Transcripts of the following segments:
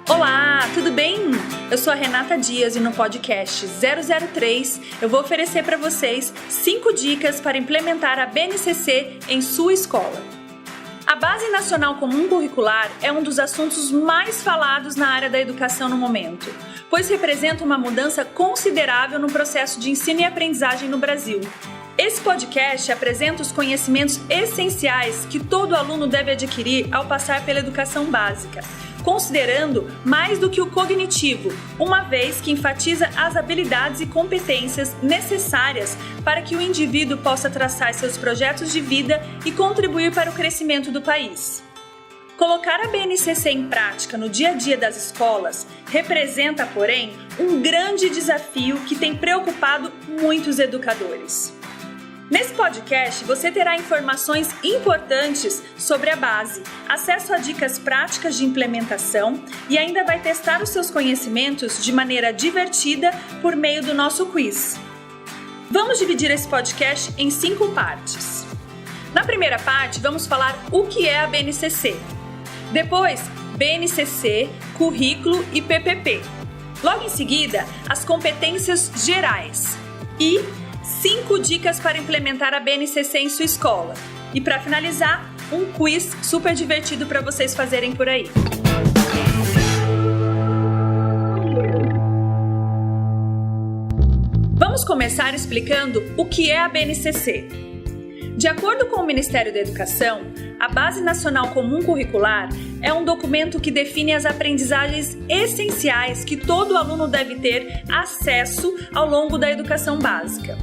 Olá, tudo bem? Eu sou a Renata Dias e no podcast 003 eu vou oferecer para vocês 5 dicas para implementar a BNCC em sua escola. A Base Nacional Comum Curricular é um dos assuntos mais falados na área da educação no momento, pois representa uma mudança considerável no processo de ensino e aprendizagem no Brasil. Esse podcast apresenta os conhecimentos essenciais que todo aluno deve adquirir ao passar pela educação básica, considerando mais do que o cognitivo, uma vez que enfatiza as habilidades e competências necessárias para que o indivíduo possa traçar seus projetos de vida e contribuir para o crescimento do país. Colocar a BNCC em prática no dia a dia das escolas representa, porém, um grande desafio que tem preocupado muitos educadores. Nesse podcast, você terá informações importantes sobre a base, acesso a dicas práticas de implementação e ainda vai testar os seus conhecimentos de maneira divertida por meio do nosso quiz. Vamos dividir esse podcast em 5 partes. Na primeira parte, vamos falar o que é a BNCC. Depois, BNCC, currículo e PPP. Logo em seguida, as competências gerais e 5 dicas para implementar a BNCC em sua escola. E para finalizar, um quiz super divertido para vocês fazerem por aí. Vamos começar explicando o que é a BNCC. De acordo com o Ministério da Educação, a Base Nacional Comum Curricular é um documento que define as aprendizagens essenciais que todo aluno deve ter acesso ao longo da educação básica.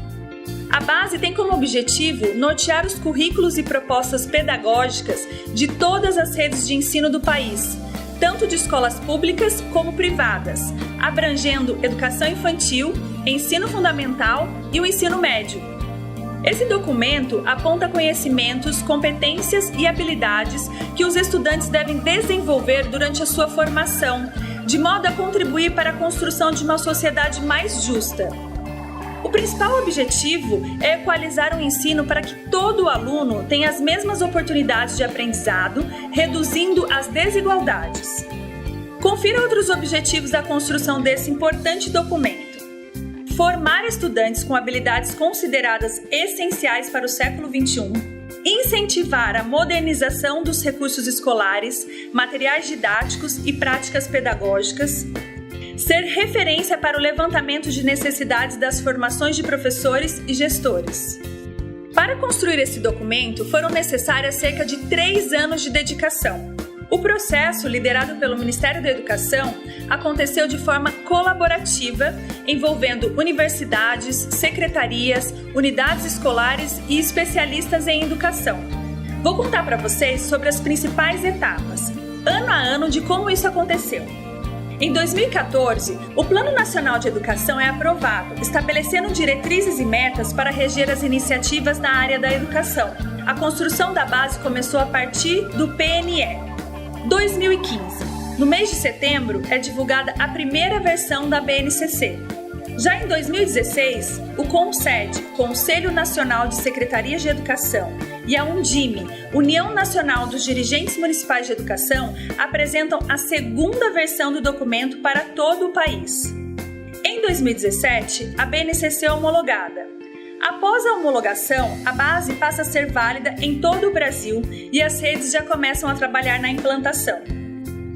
A base tem como objetivo nortear os currículos e propostas pedagógicas de todas as redes de ensino do país, tanto de escolas públicas como privadas, abrangendo educação infantil, ensino fundamental e o ensino médio. Esse documento aponta conhecimentos, competências e habilidades que os estudantes devem desenvolver durante a sua formação, de modo a contribuir para a construção de uma sociedade mais justa. O principal objetivo é equalizar o ensino para que todo aluno tenha as mesmas oportunidades de aprendizado, reduzindo as desigualdades. Confira outros objetivos da construção desse importante documento. Formar estudantes com habilidades consideradas essenciais para o século XXI, incentivar a modernização dos recursos escolares, materiais didáticos e práticas pedagógicas, ser referência para o levantamento de necessidades das formações de professores e gestores. Para construir esse documento, foram necessárias cerca de 3 anos de dedicação. O processo, liderado pelo Ministério da Educação, aconteceu de forma colaborativa, envolvendo universidades, secretarias, unidades escolares e especialistas em educação. Vou contar para vocês sobre as principais etapas, ano a ano, de como isso aconteceu. Em 2014, o Plano Nacional de Educação é aprovado, estabelecendo diretrizes e metas para reger as iniciativas na área da educação. A construção da base começou a partir do PNE. 2015. No mês de setembro, é divulgada a primeira versão da BNCC. Já em 2016, o CONSED, Conselho Nacional de Secretarias de Educação, e a Undime, União Nacional dos Dirigentes Municipais de Educação, apresentam a segunda versão do documento para todo o país. Em 2017, a BNCC é homologada. Após a homologação, a base passa a ser válida em todo o Brasil e as redes já começam a trabalhar na implantação.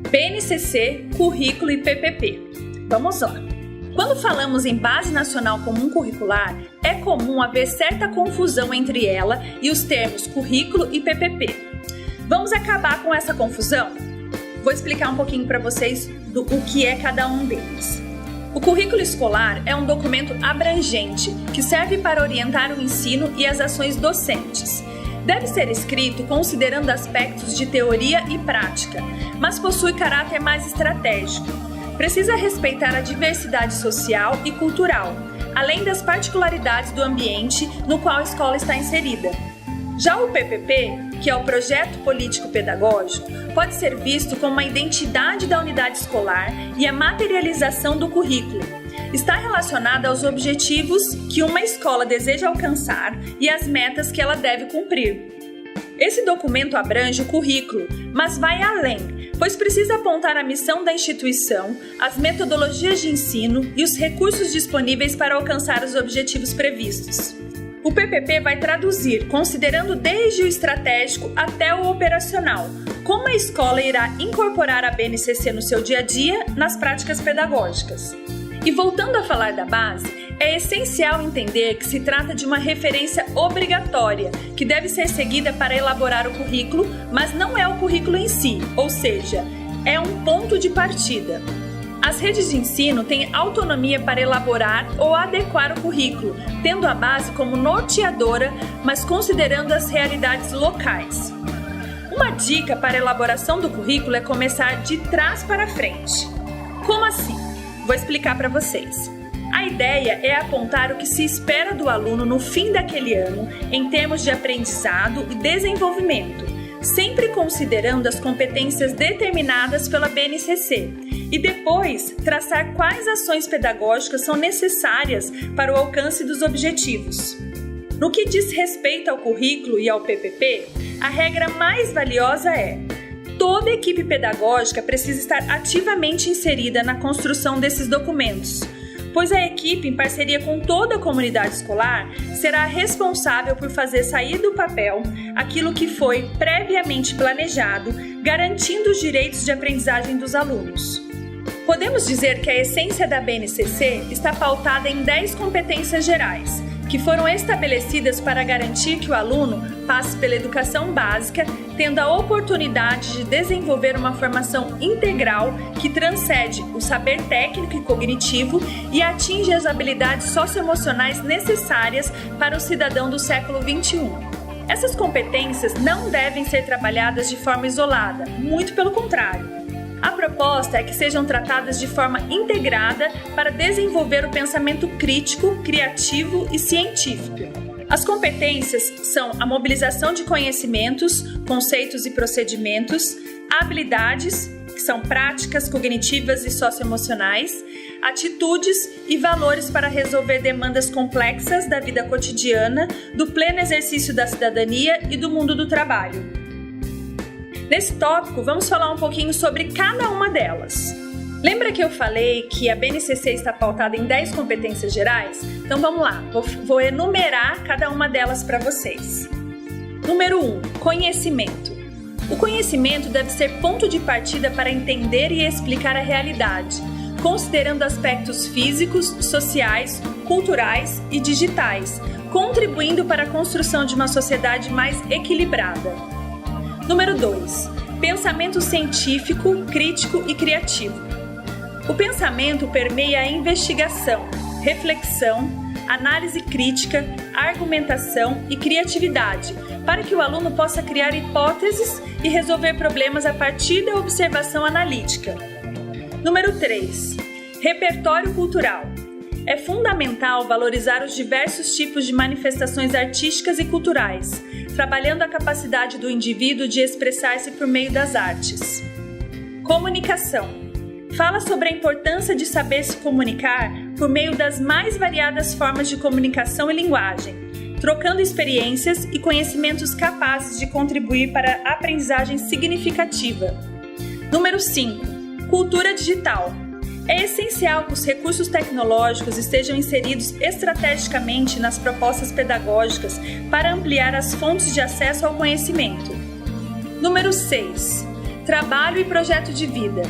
BNCC, currículo e PPP. Vamos lá! Quando falamos em Base Nacional Comum Curricular, é comum haver certa confusão entre ela e os termos currículo e PPP. Vamos acabar com essa confusão? Vou explicar um pouquinho para vocês o que é cada um deles. O currículo escolar é um documento abrangente que serve para orientar o ensino e as ações docentes. Deve ser escrito considerando aspectos de teoria e prática, mas possui caráter mais estratégico. Precisa respeitar a diversidade social e cultural, além das particularidades do ambiente no qual a escola está inserida. Já o PPP, que é o Projeto Político Pedagógico, pode ser visto como uma identidade da unidade escolar e a materialização do currículo. Está relacionada aos objetivos que uma escola deseja alcançar e às metas que ela deve cumprir. Esse documento abrange o currículo, mas vai além, pois precisa apontar a missão da instituição, as metodologias de ensino e os recursos disponíveis para alcançar os objetivos previstos. O PPP vai traduzir, considerando desde o estratégico até o operacional, como a escola irá incorporar a BNCC no seu dia a dia nas práticas pedagógicas. E voltando a falar da base, é essencial entender que se trata de uma referência obrigatória, que deve ser seguida para elaborar o currículo, mas não é o currículo em si, ou seja, é um ponto de partida. As redes de ensino têm autonomia para elaborar ou adequar o currículo, tendo a base como norteadora, mas considerando as realidades locais. Uma dica para a elaboração do currículo é começar de trás para frente. Como assim? Vou explicar para vocês. A ideia é apontar o que se espera do aluno no fim daquele ano em termos de aprendizado e desenvolvimento, sempre considerando as competências determinadas pela BNCC e depois traçar quais ações pedagógicas são necessárias para o alcance dos objetivos. No que diz respeito ao currículo e ao PPP, a regra mais valiosa é: toda equipe pedagógica precisa estar ativamente inserida na construção desses documentos, pois a equipe, em parceria com toda a comunidade escolar, será responsável por fazer sair do papel aquilo que foi previamente planejado, garantindo os direitos de aprendizagem dos alunos. Podemos dizer que a essência da BNCC está pautada em 10 competências gerais, que foram estabelecidas para garantir que o aluno passe pela educação básica, tendo a oportunidade de desenvolver uma formação integral que transcende o saber técnico e cognitivo e atinge as habilidades socioemocionais necessárias para o cidadão do século XXI. Essas competências não devem ser trabalhadas de forma isolada, muito pelo contrário. A proposta é que sejam tratadas de forma integrada para desenvolver o pensamento crítico, criativo e científico. As competências são a mobilização de conhecimentos, conceitos e procedimentos, habilidades, que são práticas cognitivas e socioemocionais, atitudes e valores para resolver demandas complexas da vida cotidiana, do pleno exercício da cidadania e do mundo do trabalho. Nesse tópico, vamos falar um pouquinho sobre cada uma delas. Lembra que eu falei que a BNCC está pautada em 10 competências gerais? Então vamos lá, vou enumerar cada uma delas para vocês. Número 1, conhecimento. O conhecimento deve ser ponto de partida para entender e explicar a realidade, considerando aspectos físicos, sociais, culturais e digitais, contribuindo para a construção de uma sociedade mais equilibrada. Número 2. Pensamento científico, crítico e criativo. O pensamento permeia a investigação, reflexão, análise crítica, argumentação e criatividade, para que o aluno possa criar hipóteses e resolver problemas a partir da observação analítica. Número 3. Repertório cultural. É fundamental valorizar os diversos tipos de manifestações artísticas e culturais, trabalhando a capacidade do indivíduo de expressar-se por meio das artes. Comunicação. Fala sobre a importância de saber se comunicar por meio das mais variadas formas de comunicação e linguagem, trocando experiências e conhecimentos capazes de contribuir para a aprendizagem significativa. Número 5. Cultura digital. É essencial que os recursos tecnológicos estejam inseridos estrategicamente nas propostas pedagógicas para ampliar as fontes de acesso ao conhecimento. Número 6. Trabalho e projeto de vida.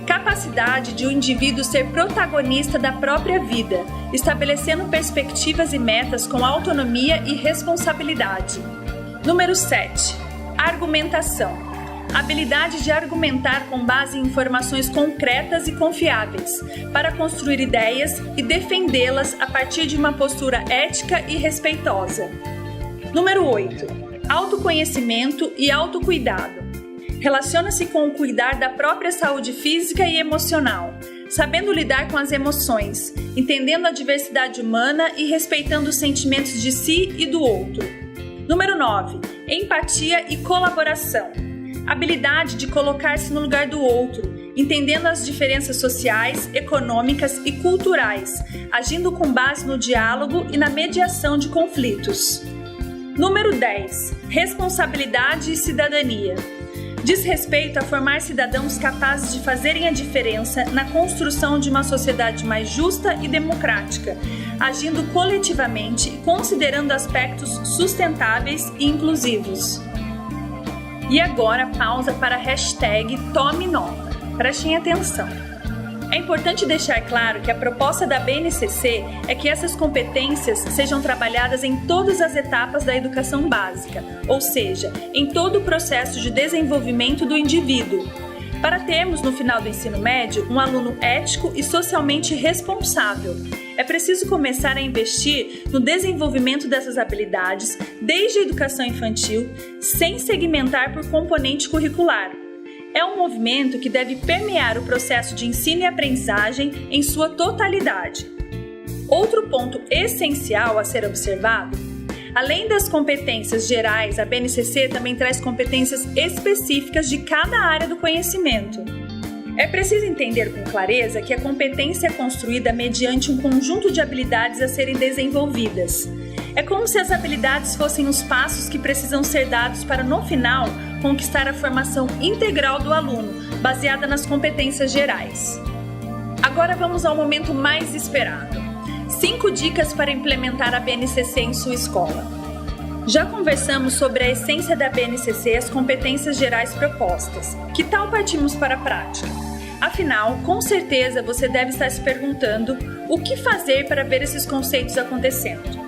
Capacidade de o indivíduo ser protagonista da própria vida, estabelecendo perspectivas e metas com autonomia e responsabilidade. Número 7. Argumentação. Habilidade de argumentar com base em informações concretas e confiáveis, para construir ideias e defendê-las a partir de uma postura ética e respeitosa. Número 8. Autoconhecimento e autocuidado. Relaciona-se com o cuidar da própria saúde física e emocional, sabendo lidar com as emoções, entendendo a diversidade humana e respeitando os sentimentos de si e do outro. Número 9. Empatia e colaboração. Habilidade de colocar-se no lugar do outro, entendendo as diferenças sociais, econômicas e culturais, agindo com base no diálogo e na mediação de conflitos. Número 10. Responsabilidade e cidadania. Diz respeito a formar cidadãos capazes de fazerem a diferença na construção de uma sociedade mais justa e democrática, agindo coletivamente e considerando aspectos sustentáveis e inclusivos. E agora pausa para a hashtag Tome Nota. Prestem atenção. É importante deixar claro que a proposta da BNCC é que essas competências sejam trabalhadas em todas as etapas da educação básica, ou seja, em todo o processo de desenvolvimento do indivíduo, para termos no final do ensino médio um aluno ético e socialmente responsável. É preciso começar a investir no desenvolvimento dessas habilidades desde a educação infantil, sem segmentar por componente curricular. É um movimento que deve permear o processo de ensino e aprendizagem em sua totalidade. Outro ponto essencial a ser observado: além das competências gerais, a BNCC também traz competências específicas de cada área do conhecimento. É preciso entender com clareza que a competência é construída mediante um conjunto de habilidades a serem desenvolvidas. É como se as habilidades fossem os passos que precisam ser dados para, no final, conquistar a formação integral do aluno, baseada nas competências gerais. Agora vamos ao momento mais esperado. 5 dicas para implementar a BNCC em sua escola. Já conversamos sobre a essência da BNCC e as competências gerais propostas. Que tal partirmos para a prática? Afinal, com certeza você deve estar se perguntando o que fazer para ver esses conceitos acontecendo.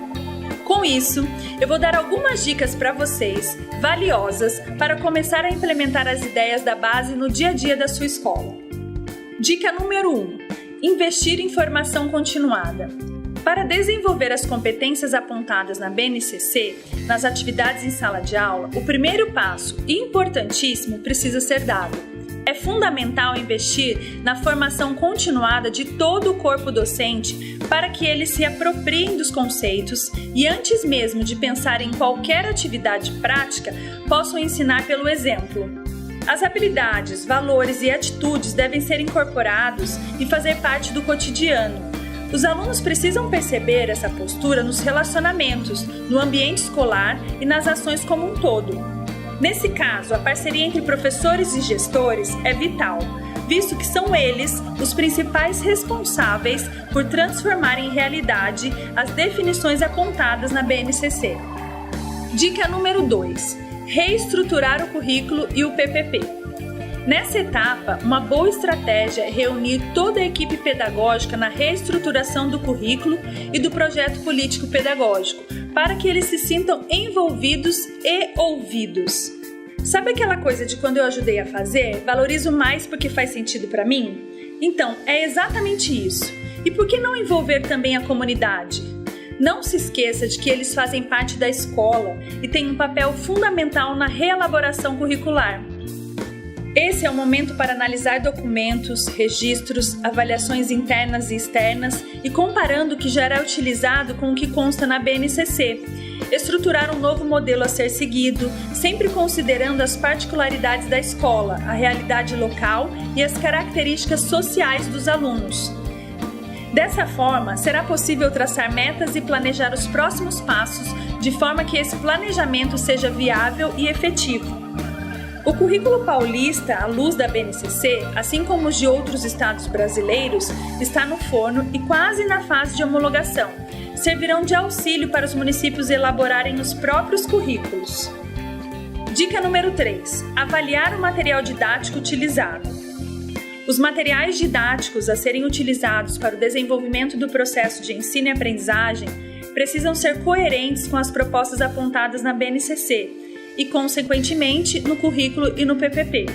Com isso, eu vou dar algumas dicas para vocês, valiosas, para começar a implementar as ideias da base no dia a dia da sua escola. Dica número 1. Investir em formação continuada. Para desenvolver as competências apontadas na BNCC, nas atividades em sala de aula, o primeiro passo, importantíssimo, precisa ser dado. É fundamental investir na formação continuada de todo o corpo docente para que eles se apropriem dos conceitos e, antes mesmo de pensar em qualquer atividade prática, possam ensinar pelo exemplo. As habilidades, valores e atitudes devem ser incorporados e fazer parte do cotidiano. Os alunos precisam perceber essa postura nos relacionamentos, no ambiente escolar e nas ações como um todo. Nesse caso, a parceria entre professores e gestores é vital, visto que são eles os principais responsáveis por transformar em realidade as definições apontadas na BNCC. Dica número 2. Reestruturar o currículo e o PPP. Nessa etapa, uma boa estratégia é reunir toda a equipe pedagógica na reestruturação do currículo e do projeto político-pedagógico, para que eles se sintam envolvidos e ouvidos. Sabe aquela coisa de quando eu ajudei a fazer, valorizo mais porque faz sentido para mim? Então, é exatamente isso. E por que não envolver também a comunidade? Não se esqueça de que eles fazem parte da escola e têm um papel fundamental na reelaboração curricular. Esse é o momento para analisar documentos, registros, avaliações internas e externas e comparando o que já era utilizado com o que consta na BNCC. Estruturar um novo modelo a ser seguido, sempre considerando as particularidades da escola, a realidade local e as características sociais dos alunos. Dessa forma, será possível traçar metas e planejar os próximos passos de forma que esse planejamento seja viável e efetivo. O currículo paulista, à luz da BNCC, assim como os de outros estados brasileiros, está no forno e quase na fase de homologação. Servirão de auxílio para os municípios elaborarem os próprios currículos. Dica número 3. Avaliar o material didático utilizado. Os materiais didáticos a serem utilizados para o desenvolvimento do processo de ensino e aprendizagem precisam ser coerentes com as propostas apontadas na BNCC e, consequentemente, no currículo e no PPP.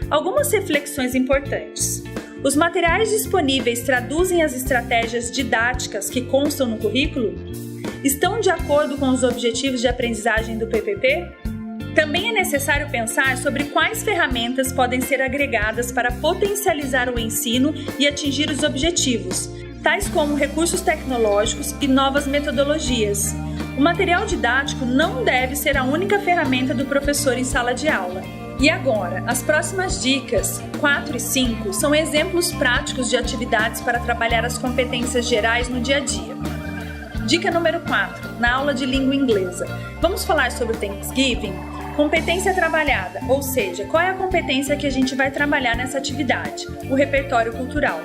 Algumas reflexões importantes. Os materiais disponíveis traduzem as estratégias didáticas que constam no currículo? Estão de acordo com os objetivos de aprendizagem do PPP? Também é necessário pensar sobre quais ferramentas podem ser agregadas para potencializar o ensino e atingir os objetivos, tais como recursos tecnológicos e novas metodologias. O material didático não deve ser a única ferramenta do professor em sala de aula. E agora, as próximas dicas, 4 e 5, são exemplos práticos de atividades para trabalhar as competências gerais no dia a dia. Dica número 4, na aula de língua inglesa. Vamos falar sobre o Thanksgiving? Competência trabalhada, ou seja, qual é a competência que a gente vai trabalhar nessa atividade? O repertório cultural.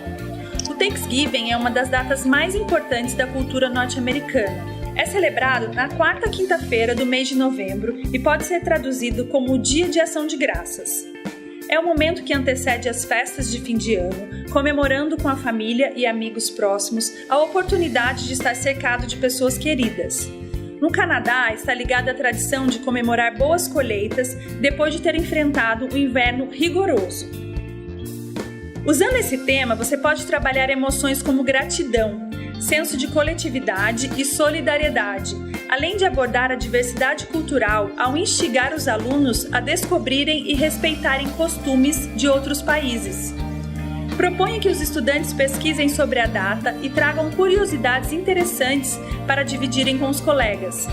O Thanksgiving é uma das datas mais importantes da cultura norte-americana. É celebrado na quarta quinta-feira do mês de novembro e pode ser traduzido como o Dia de Ação de Graças. É o momento que antecede as festas de fim de ano, comemorando com a família e amigos próximos a oportunidade de estar cercado de pessoas queridas. No Canadá, está ligada à tradição de comemorar boas colheitas depois de ter enfrentado um inverno rigoroso. Usando esse tema, você pode trabalhar emoções como gratidão, senso de coletividade e solidariedade, além de abordar a diversidade cultural ao instigar os alunos a descobrirem e respeitarem costumes de outros países. Proponha que os estudantes pesquisem sobre a data e tragam curiosidades interessantes para dividirem com os colegas.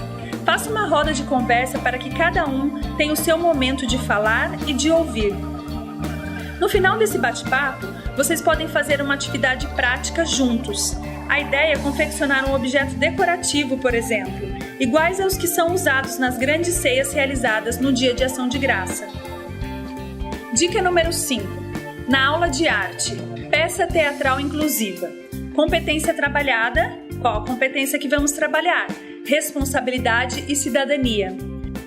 Faça uma roda de conversa para que cada um tenha o seu momento de falar e de ouvir. No final desse bate-papo, vocês podem fazer uma atividade prática juntos. A ideia é confeccionar um objeto decorativo, por exemplo, iguais aos que são usados nas grandes ceias realizadas no Dia de Ação de Graça. Dica número 5. Na aula de arte, peça teatral inclusiva. Competência trabalhada. Qual a competência que vamos trabalhar? Responsabilidade e cidadania.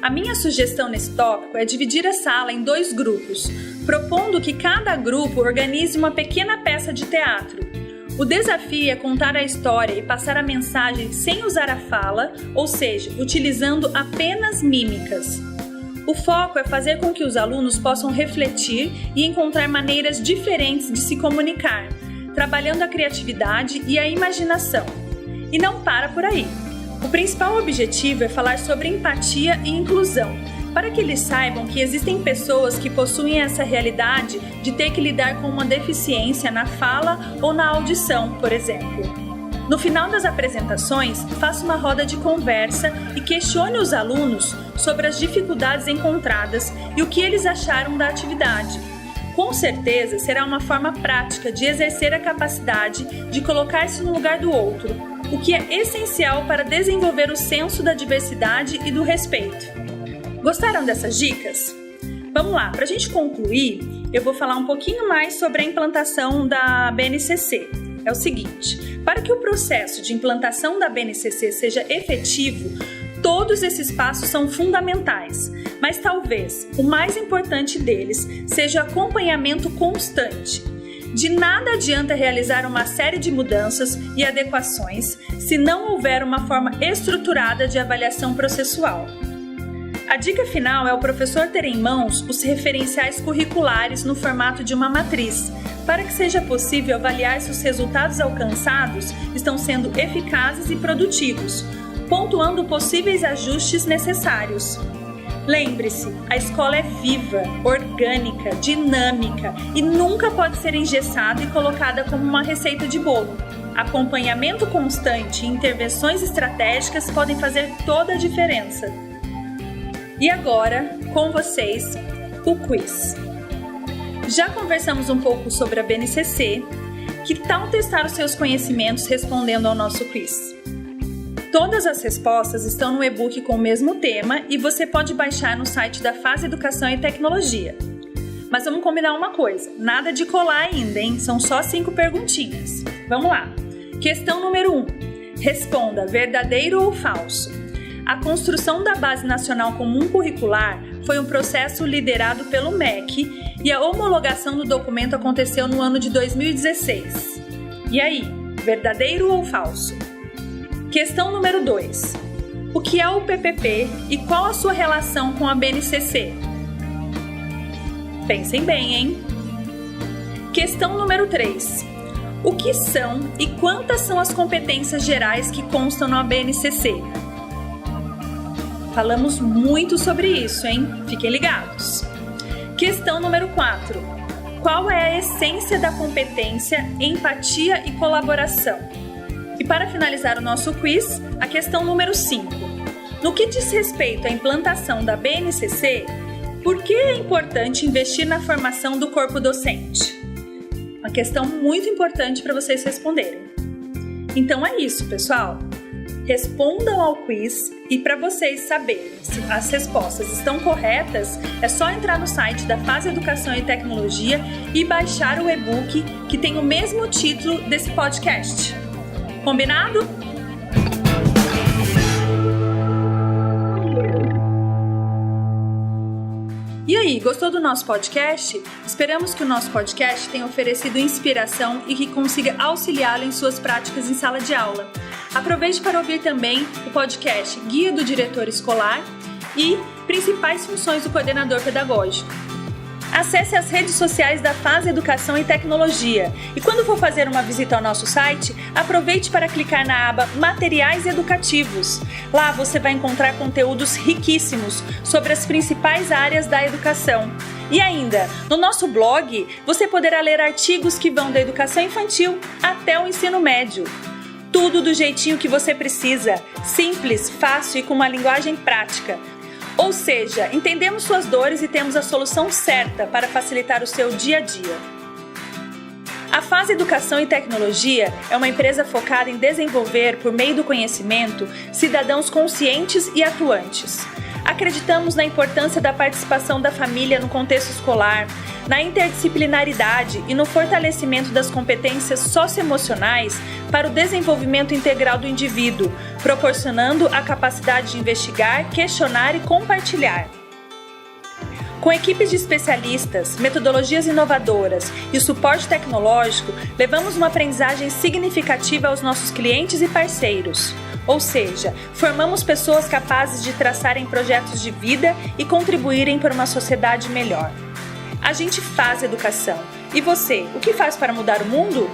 A minha sugestão nesse tópico é dividir a sala em 2 grupos, propondo que cada grupo organize uma pequena peça de teatro. O desafio é contar a história e passar a mensagem sem usar a fala, ou seja, utilizando apenas mímicas. O foco é fazer com que os alunos possam refletir e encontrar maneiras diferentes de se comunicar, trabalhando a criatividade e a imaginação. E não para por aí. O principal objetivo é falar sobre empatia e inclusão, para que eles saibam que existem pessoas que possuem essa realidade de ter que lidar com uma deficiência na fala ou na audição, por exemplo. No final das apresentações, faça uma roda de conversa e questione os alunos sobre as dificuldades encontradas e o que eles acharam da atividade. Com certeza, será uma forma prática de exercer a capacidade de colocar-se no lugar do outro, o que é essencial para desenvolver o senso da diversidade e do respeito. Gostaram dessas dicas? Vamos lá, para a gente concluir, eu vou falar um pouquinho mais sobre a implantação da BNCC. É o seguinte, para que o processo de implantação da BNCC seja efetivo, todos esses passos são fundamentais, mas talvez o mais importante deles seja o acompanhamento constante. De nada adianta realizar uma série de mudanças e adequações se não houver uma forma estruturada de avaliação processual. A dica final é o professor ter em mãos os referenciais curriculares no formato de uma matriz, para que seja possível avaliar se os resultados alcançados estão sendo eficazes e produtivos, pontuando possíveis ajustes necessários. Lembre-se, a escola é viva, orgânica, dinâmica e nunca pode ser engessada e colocada como uma receita de bolo. Acompanhamento constante e intervenções estratégicas podem fazer toda a diferença. E agora, com vocês, o quiz. Já conversamos um pouco sobre a BNCC. Que tal testar os seus conhecimentos respondendo ao nosso quiz? Todas as respostas estão no e-book com o mesmo tema e você pode baixar no site da Faz Educação e Tecnologia. Mas vamos combinar uma coisa, nada de colar ainda, hein? São só 5 perguntinhas. Vamos lá. Questão número 1. Responda verdadeiro ou falso. A construção da Base Nacional Comum Curricular foi um processo liderado pelo MEC e a homologação do documento aconteceu no ano de 2016. E aí, verdadeiro ou falso? Questão número 2. O que é o PPP e qual a sua relação com a BNCC? Pensem bem, hein? Questão número 3. O que são e quantas são as competências gerais que constam na BNCC? Falamos muito sobre isso, hein? Fiquem ligados. Questão número 4. Qual é a essência da competência, empatia e colaboração? E para finalizar o nosso quiz, a questão número 5. No que diz respeito à implantação da BNCC, por que é importante investir na formação do corpo docente? Uma questão muito importante para vocês responderem. Então é isso, pessoal. Respondam ao quiz E para vocês saberem se as respostas estão corretas, é só entrar no site da Fase Educação e Tecnologia e baixar o e-book que tem o mesmo título desse podcast. Combinado? E aí, gostou do nosso podcast? Esperamos que o nosso podcast tenha oferecido inspiração e que consiga auxiliá-lo em suas práticas em sala de aula. Aproveite para ouvir também o podcast Guia do Diretor Escolar e Principais Funções do Coordenador Pedagógico. Acesse as redes sociais da Fase Educação e Tecnologia e quando for fazer uma visita ao nosso site, aproveite para clicar na aba Materiais Educativos. Lá você vai encontrar conteúdos riquíssimos sobre as principais áreas da educação. E ainda, no nosso blog, você poderá ler artigos que vão da educação infantil até o ensino médio. Tudo do jeitinho que você precisa, simples, fácil e com uma linguagem prática. Ou seja, entendemos suas dores e temos a solução certa para facilitar o seu dia a dia. A Fase Educação e Tecnologia é uma empresa focada em desenvolver, por meio do conhecimento, cidadãos conscientes e atuantes. Acreditamos na importância da participação da família no contexto escolar, na interdisciplinaridade e no fortalecimento das competências socioemocionais para o desenvolvimento integral do indivíduo, proporcionando a capacidade de investigar, questionar e compartilhar. Com equipes de especialistas, metodologias inovadoras e suporte tecnológico, levamos uma aprendizagem significativa aos nossos clientes e parceiros. Ou seja, formamos pessoas capazes de traçarem projetos de vida e contribuírem para uma sociedade melhor. A gente faz educação. E você, o que faz para mudar o mundo?